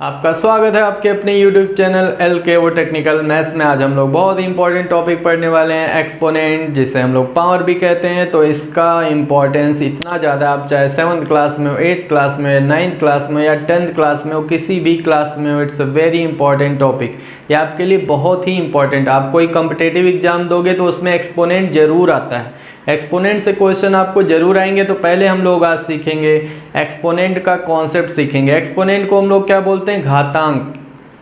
आपका स्वागत है आपके अपने YouTube channel LKO technical maths में। आज हम लोग बहुत ही इंपॉर्टेंट टॉपिक पढ़ने वाले हैं, एक्सपोनेंट, जिसे हम लोग पावर भी कहते हैं। तो इसका इम्पोर्टेंस इतना ज़्यादा, आप चाहे 7th क्लास में हो, 8th क्लास में, 9th क्लास में या 10th क्लास में हो, किसी भी क्लास में हो, it's a very important topic. ये आपके लिए बहुत ही इंपॉर्टेंट। आप कोई कम्पिटेटिव एग्जाम दोगे तो उसमें एक्सपोनेंट ज़रूर आता है, एक्सपोनेंट से क्वेश्चन आपको जरूर आएंगे। तो पहले हम लोग आज सीखेंगे एक्सपोनेंट का कॉन्सेप्ट सीखेंगे। एक्सपोनेंट को हम लोग क्या बोलते हैं? घातांक।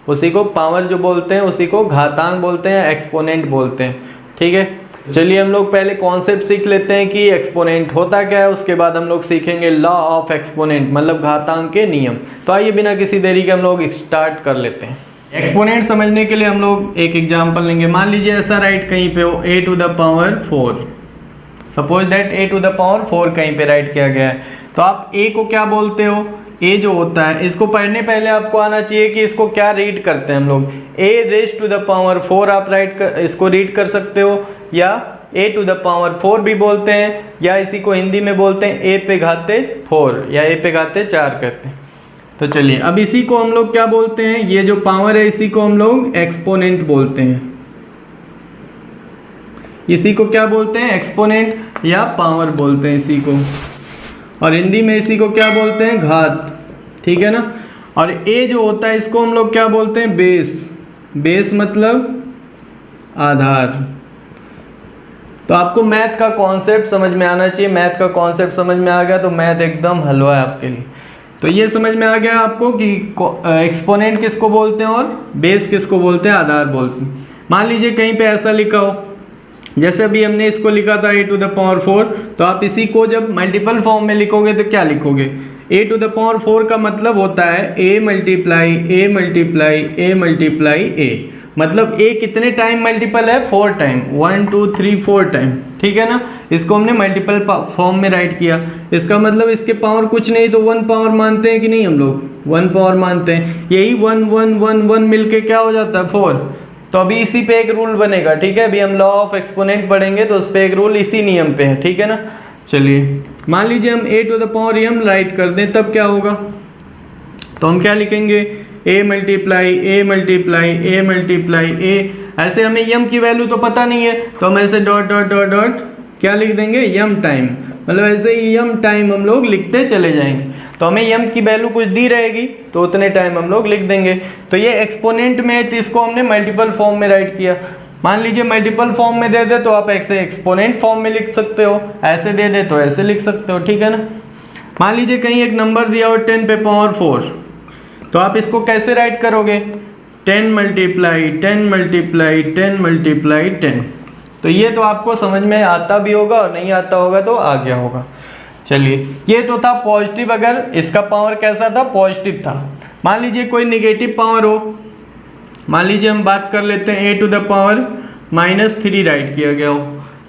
उसी को पावर जो बोलते हैं उसी को घातांक बोलते हैं, एक्सपोनेंट बोलते हैं। ठीक है, चलिए हम लोग पहले कॉन्सेप्ट सीख लेते हैं कि एक्सपोनेंट होता क्या है। उसके बाद हम लोग सीखेंगे लॉ ऑफ एक्सपोनेंट, मतलब घातांक के नियम। तो आइए बिना किसी देरी के हम लोग स्टार्ट कर लेते हैं। एक्सपोनेंट समझने के लिए हम लोग एक एग्जाम्पल लेंगे। मान लीजिए ऐसा राइट कहीं पे हो a to the power 4, suppose that a to the power 4 कहीं पे राइट किया गया है। तो आप a को क्या बोलते हो? a जो होता है, इसको पढ़ने पहले आपको आना चाहिए कि इसको क्या रीड करते हैं हम लोग। a raise to the power 4 आप इसको रीड कर सकते हो, या a टू द पावर 4 भी बोलते हैं, या इसी को हिंदी में बोलते हैं a पे घाते 4 या a पे घाते 4 कहते हैं। तो चलिए अब इसी को हम लोग क्या बोलते हैं? ये जो पावर है इसी को हम लोग एक्सपोनेंट बोलते हैं। इसी को क्या बोलते हैं? एक्सपोनेंट या पावर बोलते हैं इसी को। और हिंदी में इसी को क्या बोलते हैं? घात। ठीक है ना। और ए जो होता है इसको हम लोग क्या बोलते हैं? बेस। बेस मतलब आधार। तो आपको मैथ का कॉन्सेप्ट समझ में आना चाहिए। मैथ का कॉन्सेप्ट समझ में आ गया तो मैथ एकदम हलवा है आपके लिए। तो ये समझ में आ गया आपको कि एक्सपोनेंट किसको बोलते हैं और बेस किसको बोलते हैं, आधार बोलते हैं। मान लीजिए कहीं पे ऐसा लिखा हो, जैसे अभी हमने इसको लिखा था a टू द पावर 4, तो आप इसी को जब मल्टीपल फॉर्म में लिखोगे तो क्या लिखोगे? a टू द पावर 4 का मतलब होता है a multiply a multiply a multiply a। मतलब a कितने टाइम मल्टीपल है? 4 टाइम, 1 2 3 4 टाइम। ठीक है ना। इसको हमने मल्टीपल फॉर्म में राइट किया। इसका मतलब इसके पावर कुछ नहीं तो 1 पावर मानते हैं कि नहीं? हम लोग 1 पावर मानते हैं। यही 1 1 1 1 मिलके क्या हो जाता है? 4। तो अभी इसी पे एक रूल बनेगा। ठीक है, अभी हम लॉ ऑफ एक्सपोनेंट पढ़ेंगे तो उस पे एक रूल इसी नियम पे है। ठीक है ना। चलिए मान लीजिए हम a to the power m write कर दें, तब क्या होगा? तो हम क्या लिखेंगे? a multiply a multiply a multiply a। ऐसे हमें m की वैल्यू तो पता नहीं है तो हम ऐसे डॉट डॉट डॉट डॉट क्या लिख देंगे? m time. मतलब ऐसे ही m टाइम हम लोग लिखते चले जाएंगे। तो हमें m की वैल्यू कुछ दी रहेगी तो उतने टाइम हम लोग लिख देंगे। तो ये एक्सपोनेंट में है तो इसको हमने मल्टीपल फॉर्म में राइट किया। मान लीजिए मल्टीपल फॉर्म में दे दे तो आप ऐसे एक्सपोनेंट फॉर्म में लिख सकते हो, ऐसे दे दे तो ऐसे लिख सकते हो। ठीक है ना। मान लीजिए कहीं एक नंबर दिया हो 10 पे पावर 4, तो आप इसको कैसे राइट करोगे? 10 मल्टीप्लाई 10 मल्टीप्लाई 10 मल्टीप्लाई 10। तो ये तो आपको समझ में आता भी होगा और नहीं आता होगा तो आ गया होगा। चलिए ये तो था पॉजिटिव। अगर इसका पावर कैसा था? पॉजिटिव था। मान लीजिए कोई नेगेटिव पावर हो, मान लीजिए हम बात कर लेते हैं a to the power -3 write किया गया हो,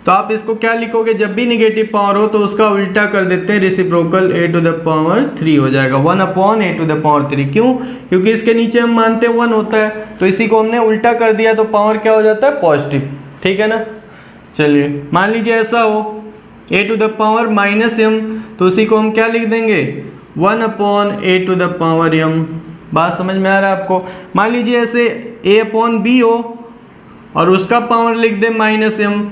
तो आप इसको क्या लिखोगे? जब भी नेगेटिव पावर हो तो उसका उल्टा कर देते हैं, reciprocal a to the power 3 हो जाएगा, 1 upon a to the power 3। क्यों? क्योंकि इसके नीचे हम मानते हैं 1 होता है, तो इसी को हमने उल्टा कर दिया तो पावर क्या हो जाता है? पॉजिटिव। ठीक है ना। चलिए मान लीजिए ऐसा हो a to the power -m, तो उसी को हम क्या लिख देंगे? 1 upon a to the power m। बात समझ में आ रहा है आपको? मान लीजिए ऐसे a अपॉन b हो और उसका पावर लिख दे -m,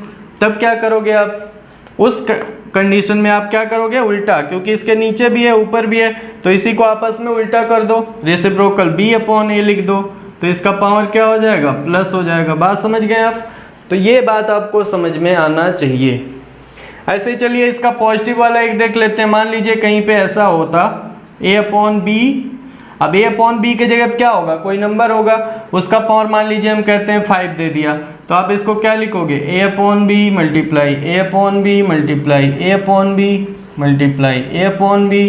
तब क्या करोगे आप? उस कंडीशन में आप क्या करोगे? उल्टा, क्योंकि इसके नीचे भी है ऊपर भी है तो इसी को आपस में उल्टा कर दो, रेसिप्रोकल b अपॉन a लिख दो, तो इसका पावर क्या हो जाएगा? प्लस हो जाएगा। बात समझ गए आप? तो ये बात आपको समझ में आना चाहिए। ऐसे ही चलिए इसका पॉजिटिव वाला एक देख लेते हैं। मान लीजिए कहीं पे ऐसा होता a अपॉन b। अब a अपॉन b के जगह क्या होगा? कोई नंबर होगा, उसका पावर मान लीजिए हम कहते हैं 5 दे दिया, तो आप इसको क्या लिखोगे? a upon b multiply a upon b multiply a upon b multiply a upon b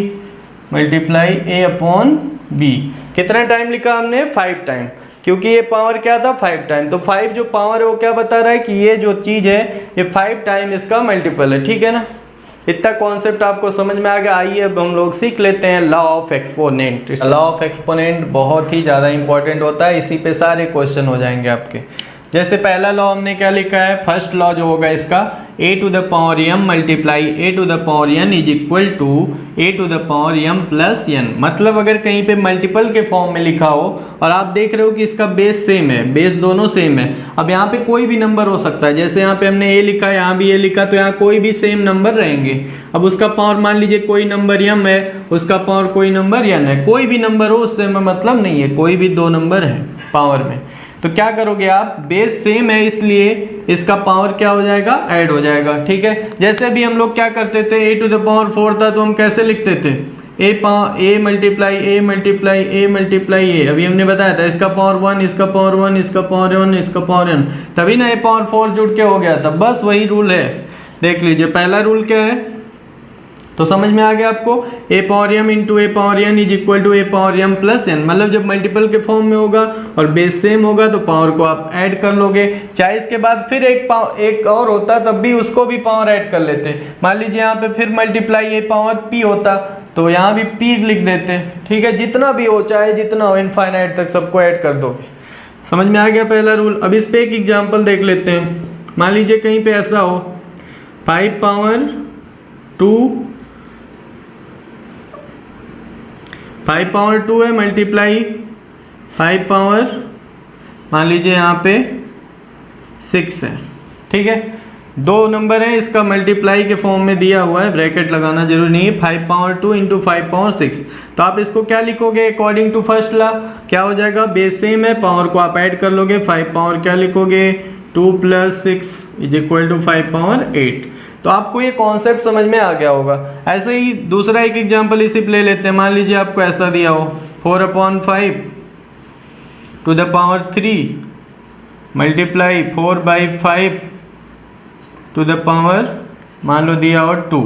multiply a upon b। कितना टाइम लिखा हमने? 5 टाइम, क्योंकि ये पावर क्या था? 5 टाइम। तो 5 जो पावर है वो क्या बता रहा है कि ये जो चीज़ है ये 5 टाइम इसका मल्टीपल है। ठीक है ना। इतना कॉन्सेप्ट आपको समझ में आ गया। आइए अब हम लोग सीख लेते हैं law of exponent. Law of exponent बहुत ही ज़्यादा इंपॉर्टेंट होता है, इसी पे सारे क्वेश्चन हो जाएंगे आपके। जैसे पहला लॉ हमने क्या लिखा है, फर्स्ट लॉ जो होगा इसका a to the power m multiply a to the power n is equal to a to the power m plus n। मतलब अगर कहीं पे मल्टीपल के फॉर्म में लिखा हो और आप देख रहे हो कि इसका बेस सेम है, बेस दोनों सेम है, अब यहाँ पे कोई भी नंबर हो सकता है, जैसे यहाँ पे हमने a लिखा, यहाँ भी a लिखा, तो यहाँ कोई भी सेम नंबर रहेंगे। अब उसका पावर मान लीजिए कोई नंबर m है, उसका पावर कोई नंबर n है, कोई भी नंबर हो उससे हमें मतलब नहीं है, कोई भी दो नंबर है पावर में। तो क्या करोगे आप, बेस सेम है इसलिए इसका पावर क्या हो जाएगा, ऐड हो जाएगा। ठीक है, जैसे अभी हम लोग क्या करते थे, a टू द पावर 4 था तो हम कैसे लिखते थे, a multiply a multiply a multiply a। अभी हमने बताया था इसका पावर 1, इसका पावर 1, इसका पावर 1, इसका पावर 1, तभी ना a पावर 4 जुड़ के हो गया था। बस वही रूल है, देख लीजिए पहला रूल क्या है, तो समझ में आ गया आपको, a power m into a power n is equal to a power m plus n। मतलब जब मल्टीपल के फॉर्म में होगा और बेस सेम होगा तो पावर को आप ऐड कर लोगे। चाहे इसके बाद फिर एक और होता तब भी उसको भी पावर ऐड कर लेते। मान लीजिए यहाँ पे फिर मल्टीप्लाई a पावर p होता तो यहाँ भी p लिख देते। ठीक है, जितना भी हो, चाहे जितना हो, इनफाइनाइट तक सबको ऐड कर दोगे। समझ में आ गया पहला रूल। अब इस पे एक एग्जाम्पल देख लेते हैं। मान लीजिए कहीं पे ऐसा हो 5 पावर 2 है मल्टीप्लाई 5 पावर मान लीजिए यहाँ पे 6 है। ठीक है, दो नंबर है, इसका मल्टीप्लाई के फॉर्म में दिया हुआ है, ब्रैकेट लगाना जरूरी नहीं है। 5 पावर 2 इंटू 5 पावर 6, तो आप इसको क्या लिखोगे अकॉर्डिंग टू फर्स्ट लॉ, क्या हो जाएगा, बेस सेम है, पावर को आप ऐड कर लोगे। 5 पावर क्या लिखोगे, 2 plus 6 is equal to 5 power 8। तो आपको ये कॉन्सेप्ट समझ में आ गया होगा। ऐसे ही दूसरा एक एग्जांपल इसी पे ले लेते हैं। मान लीजिए आपको ऐसा दिया हो 4/5 to the power 3 multiply 4/5 to the power मान लो दिया हो 2।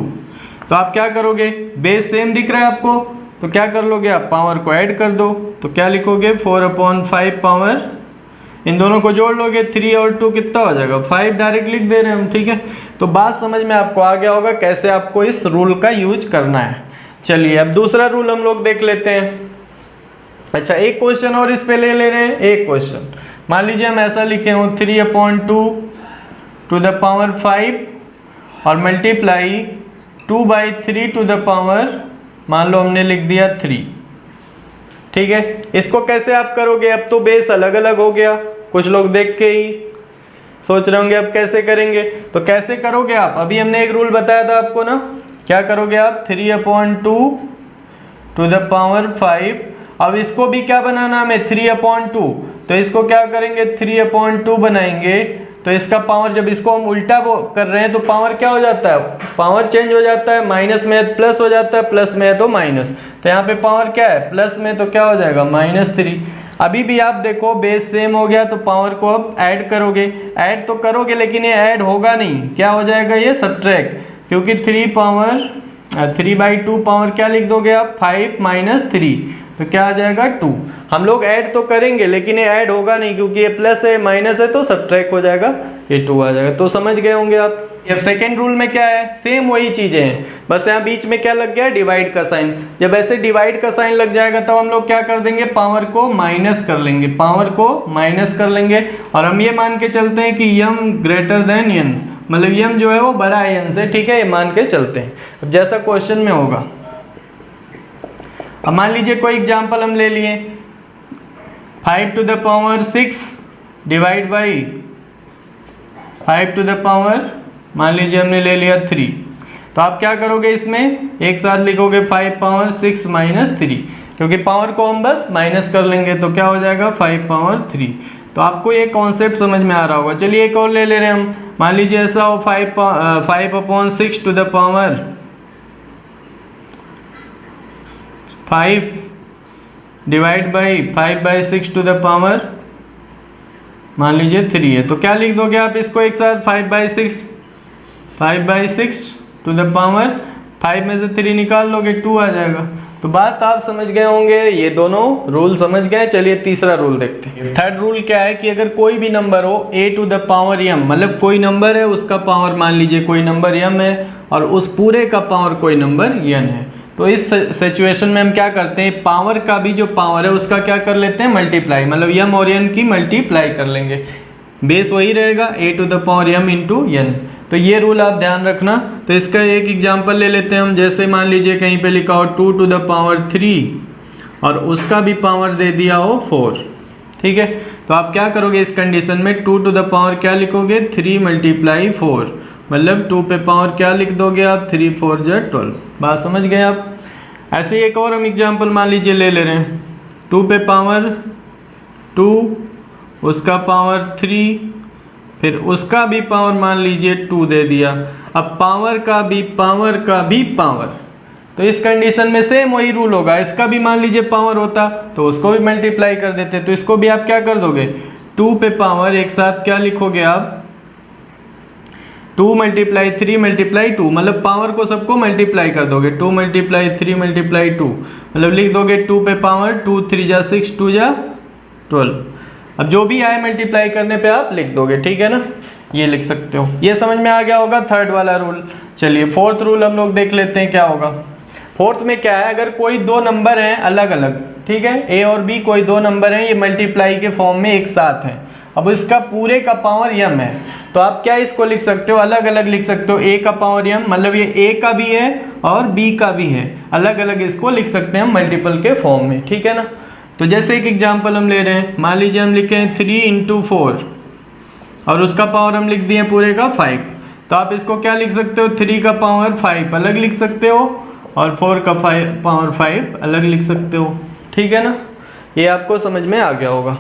तो आप क्या करोगे, बेस सेम दिख रहा है आपको, तो क्या कर लोगे आप, पावर को ऐड कर दो। तो क्या लिखोगे, 4/5 पावर, इन दोनों को जोड़ लोगे, 3 और 2 कितना हो जाएगा, 5 डायरेक्ट लिख दे रहे हैं हम। ठीक है, तो बात समझ में आपको आ गया होगा कैसे आपको इस रूल का यूज करना है। चलिए अब दूसरा रूल हम लोग देख लेते हैं। अच्छा, एक क्वेश्चन और इस पे ले रहे हैं। एक क्वेश्चन मान लीजिए हम ऐसा लिखे हो 3/2 टू द पावर 5 और मल्टीप्लाई 2/3 टू द पावर मान लो हमने लिख दिया 3। ठीक है, इसको कैसे आप करोगे, अब तो बेस अलग अलग हो गया, कुछ लोग देख के ही सोच रहे होंगे अब कैसे करेंगे। तो कैसे करोगे आप, अभी हमने एक रूल बताया था आपको ना, क्या करोगे आप, 3/2 टू द पावर 5। अब इसको भी क्या बनाना हमें, 3/2, तो इसको क्या करेंगे, 3/2 बनाएंगे। तो इसका पावर, जब इसको हम उल्टा कर रहे हैं तो पावर क्या हो जाता है, पावर चेंज हो जाता है, माइनस में है तो प्लस हो जाता है, प्लस में है तो माइनस। तो यहाँ पे पावर क्या है, प्लस में, तो क्या हो जाएगा -3। अभी भी आप देखो बेस सेम हो गया तो पावर को अब ऐड करोगे, ऐड तो करोगे लेकिन ये ऐड होगा नहीं, क्या हो जाएगा ये सब्ट्रैक्ट, क्योंकि 3/2 पावर क्या लिख दोगे आप, 5 - 3, तो क्या आ जाएगा 2। हम लोग ऐड तो करेंगे लेकिन ये ऐड होगा नहीं, क्योंकि ये प्लस है माइनस है तो सब्ट्रैक्ट हो जाएगा, ये 2 आ जाएगा। तो समझ गए होंगे आप। अब सेकंड रूल में क्या है, सेम वही चीजें हैं, बस यहाँ बीच में क्या लग गया, डिवाइड का साइन। जब ऐसे डिवाइड का साइन लग जाएगा तब हम लोग क्या कर देंगे, पावर को माइनस कर लेंगे, पावर को माइनस कर लेंगे। और हम ये मान के चलते हैं कि m ग्रेटर देन n, मतलब m जो है वो बड़ा है n से। ठीक है, ये मान के चलते हैं। अब जैसा क्वेश्चन में होगा, अब मान लीजिए कोई एग्जाम्पल हम ले लिए, 5 to the power 6 divide by 5 to the power मान लीजिए हमने ले लिया 3। तो आप क्या करोगे, इसमें एक साथ लिखोगे 5 पावर 6 - 3, क्योंकि पावर को हम बस माइनस कर लेंगे, तो क्या हो जाएगा 5 पावर 3। तो आपको ये कॉन्सेप्ट समझ में आ रहा होगा। चलिए एक और ले रहे हैं हम। मान लीजिए ऐसा हो 5/6 to the power 5 divide by 5/6 to the power मान लीजिए 3 है। तो क्या लिख दोगे आप इसको एक साथ, 5/6 टू द पावर 5 में से 3 निकाल लोगे, 2 आ जाएगा। तो बात आप समझ गए होंगे, ये दोनों रूल समझ गए। चलिए तीसरा रूल देखते हैं। थर्ड रूल क्या है कि अगर कोई भी नंबर हो a to the power m, मतलब कोई नंबर है उसका पावर मान लीजिए कोई नंबर m है और उस पूरे का पावर कोई नंबर n है, तो इस सिचुएशन में हम क्या करते हैं, पावर का भी जो पावर है उसका क्या कर लेते हैं, मल्टीप्लाई, मतलब m और n की मल्टीप्लाई कर लेंगे। बेस वही रहेगा a⁴m इंटू n। तो ये रूल आप ध्यान रखना। तो इसका एक एग्जांपल ले लेते हैं हम। जैसे मान लीजिए कहीं पे लिखा हो 2⁻³ और उसका भी पावर दे दिया हो 4, ठीक है। तो आप क्या करोगे इस कंडीशन में, 2 क्या लिखोगे 3 × 4, मतलब 2 पे पावर क्या लिख दोगे आप 3 × 4 = 12। बात समझ गए आप। ऐसे ही एक और हम एग्जांपल मान लीजिए ले रहे हैं, 2 पे पावर 2, उसका पावर 3, फिर उसका भी पावर मान लीजिए 2 दे दिया। अब पावर का भी पावर, तो इस कंडीशन में सेम वही रूल होगा। इसका भी मान लीजिए पावर होता तो उसको भी मल्टीप्लाई कर देते। तो इसको भी आप क्या कर दोगे, 2 पे पावर एक साथ क्या लिखोगे आप 2 × 3 × 2, मतलब पावर को सबको मल्टीप्लाई कर दोगे। 2 × 3 × 2, मतलब लिख दोगे 2 पे पावर 2 3 × 6 2 × 12। अब जो भी आए मल्टीप्लाई करने पे आप लिख दोगे, ठीक है ना, ये लिख सकते हो। ये समझ में आ गया होगा थर्ड वाला रूल। चलिए फोर्थ रूल हम लोग देख लेते हैं क्या होगा। फोर्थ में क्या है, अगर कोई दो नंबर हैं अलग अलग, ठीक है, ए और बी कोई दो नंबर हैं, ये मल्टीप्लाई के फॉर्म में एक साथ हैं। अब इसका पूरे का पावर m है, तो आप क्या इसको लिख सकते हो, अलग अलग लिख सकते हो। a का पावर m, मतलब ये a का भी है और b का भी है, अलग अलग इसको लिख सकते हैं हम मल्टीपल के फॉर्म में, ठीक है ना। तो जैसे एक एग्जांपल हम ले रहे हैं, मान लीजिए हम लिखे हैं 3 × 4 और उसका पावर हम लिख दिए पूरे का 5। तो आप इसको क्या लिख सकते हो, 3 का पावर 5 अलग लिख सकते हो और 4 का पावर 5 अलग लिख सकते हो, ठीक है ना। ये आपको समझ में आ गया होगा।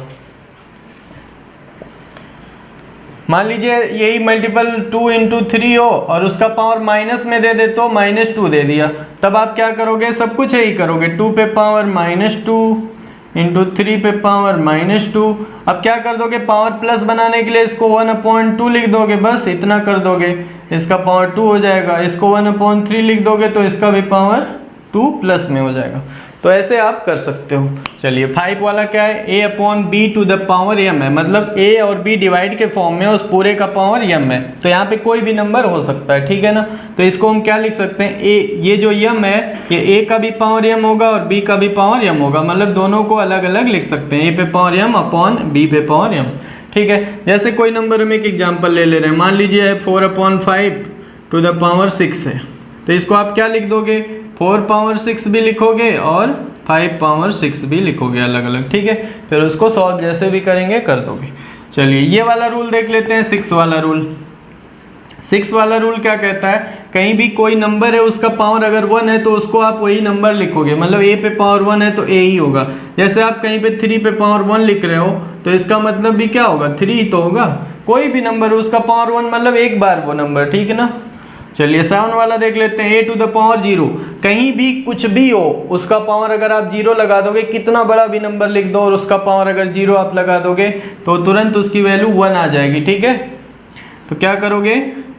मान लीजिए यही मल्टीपल 2 × 3 हो और उसका पावर माइनस में दे दे तो -2 दे दिया। तब आप क्या करोगे, सब कुछ यही करोगे, 2 पे पावर -2 × 3 पे पावर -2। अब क्या कर दोगे, पावर प्लस बनाने के लिए इसको 1/2 लिख दोगे, बस इतना कर दोगे, इसका पावर 2 हो जाएगा। इसको 1/3 लिख दोगे तो इसका भी पावर 2 प्लस में हो जाएगा। तो ऐसे आप कर सकते हो। चलिए 5 वाला क्या है, a/b⁴m है, मतलब a और b डिवाइड के फॉर्म में उस पूरे का पावर m है। तो यहाँ पे कोई भी नंबर हो सकता है, ठीक है ना। तो इसको हम क्या लिख सकते हैं, ये जो m है ये a का भी पावर m होगा और b का भी पावर m होगा, मतलब दोनों को अलग अलग लिख सकते हैं, a पे पावर m अपॉन b पे पावर m, ठीक है। जैसे कोई नंबर में एक एग्जाम्पल ले रहे हैं, मान लीजिए 4/5 है, तो इसको आप क्या लिख दोगे, 4/6 भी लिखोगे और 5/6 भी लिखोगे अलग अलग, ठीक है। फिर उसको सॉल्व जैसे भी करेंगे कर दोगे। चलिए ये वाला रूल देख लेते हैं, 6 वाला रूल। 6 वाला रूल क्या कहता है, कहीं भी कोई नंबर है उसका पावर अगर 1 है तो उसको आप वही नंबर लिखोगे, मतलब a पे पावर 1 है तो a ही होगा। जैसे आप कहीं पे 3 पे पावर 1 लिख रहे हो तो इसका मतलब भी क्या होगा, 3 ही तो होगा। कोई भी नंबर है उसका पावर 1 मतलब एक बार वो नंबर, ठीक है ना। चलिए 7 वाला देख लेते हैं, a⁴0। कहीं भी कुछ भी हो उसका पावर अगर आप 0 लगा दोगे, कितना बड़ा भी नंबर लिख दो और उसका पावर अगर 0 आप लगा दोगे तो तुरंत उसकी वैल्यू 1 आ जाएगी, ठीक है। तो क्या करोगे,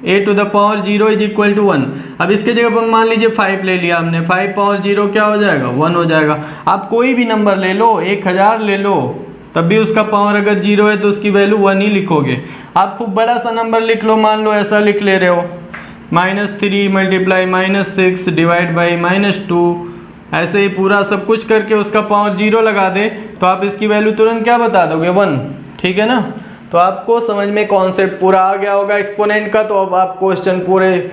a⁴0 = 1। अब इसके जगह पर मान लीजिए 5 ले लिया हमने, 5/0 क्या हो जाएगा, 1 हो जाएगा। आप कोई भी नंबर ले लो, 1000 ले लो, तब भी उसका पावर अगर 0 है तो उसकी वैल्यू 1 ही लिखोगे। आप खूब बड़ा सा नंबर लिख लो, मान लो ऐसा लिख ले रहे हो, -3 × -6 / -2, ऐसे ही पूरा सब कुछ करके उसका पावर 0 लगा दे तो आप इसकी वैल्यू तुरंत क्या बता दोगे, 1, ठीक है ना। तो आपको समझ में कॉन्सेप्ट पूरा आ गया होगा एक्सपोनेंट का। तो अब आप क्वेश्चन पूरे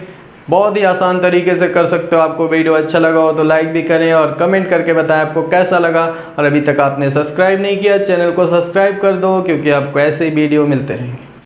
बहुत ही आसान तरीके से कर सकते हो। आपको वीडियो अच्छा लगा हो तो लाइक भी करें और कमेंट करके बताएं आपको कैसा लगा। और अभी तक आपने सब्सक्राइब नहीं किया, चैनल को सब्सक्राइब कर दो, क्योंकि आपको ऐसे ही वीडियो मिलते रहेंगे।